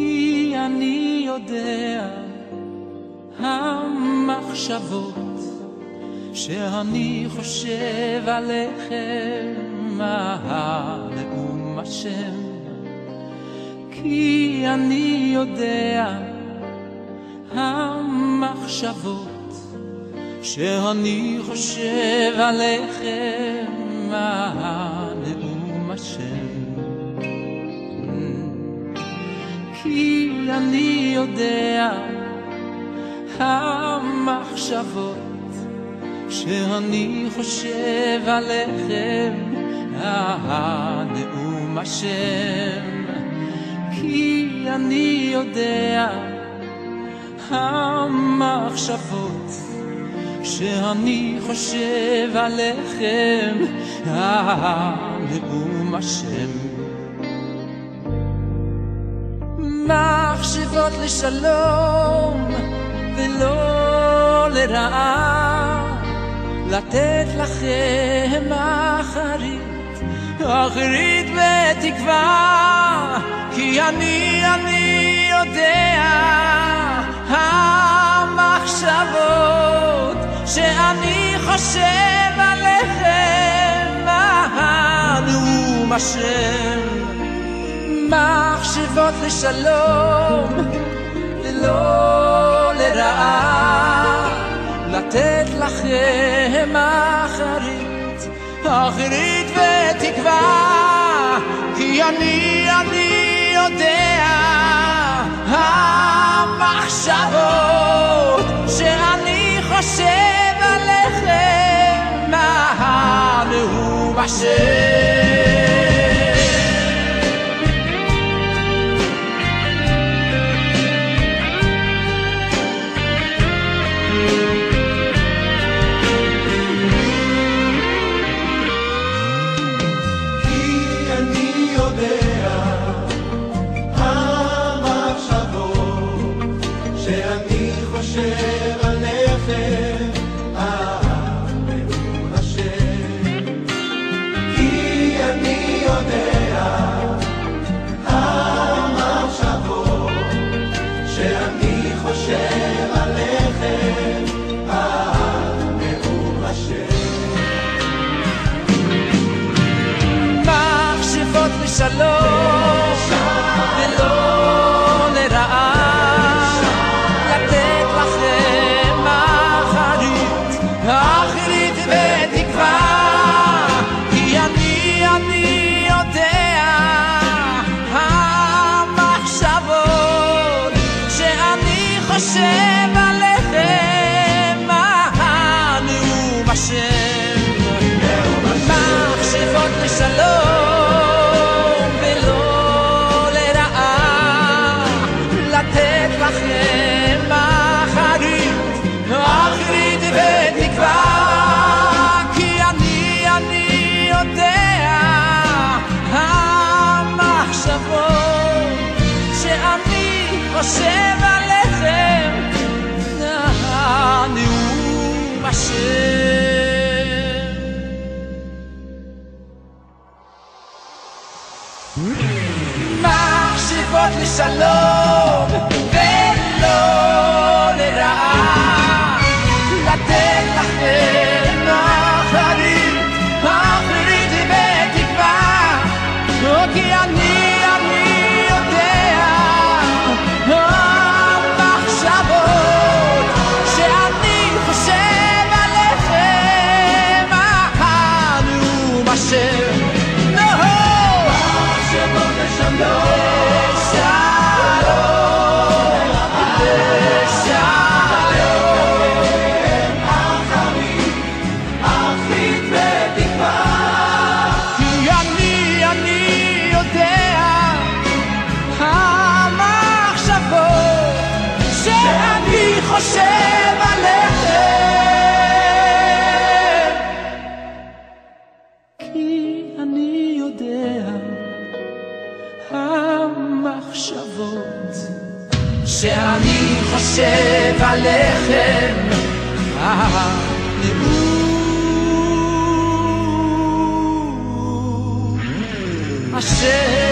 כי אני יודע המחשבות שאני חושב עליכם נאום השם. כי אני יודע המחשבות שאני חושב עליכם נאום השם. כי אני יודע המחשבות שאני חושב עליכם נאום השם. כי אני יודע המחשבות שאני חושב עליכם נאום השם. מחשבות לשלום ולא לרעה, לתת לכם אחרית בתקווה. כי אני יודע המחשבות שאני חושב עליכם נאום השם. מחשבות לשלום ולא לרעה, לתת לכם אחרית ותקווה. כי אני יודע המחשבות שאני חושב עליכם נאום השם. שלום ולא לרעה, לתת לכם אחרית ותקווה. כי אני יודע המחשבות שאני חושב עליכם נאום השם. מחשבות לשלום ולא לרעה, לתת לכם אחרית ותקווה. כי אני יודע המחשבות שאני חושב עליכם נאום השם. מחשבות לשלום ולא לרעה, לתת לכם אחרית ותקווה. כי אני יודע המחשבות שאני חושב עליכם נאום השם. חושב עליכם. כי אני יודע המחשבות שאני חושב עליכם נאום השם.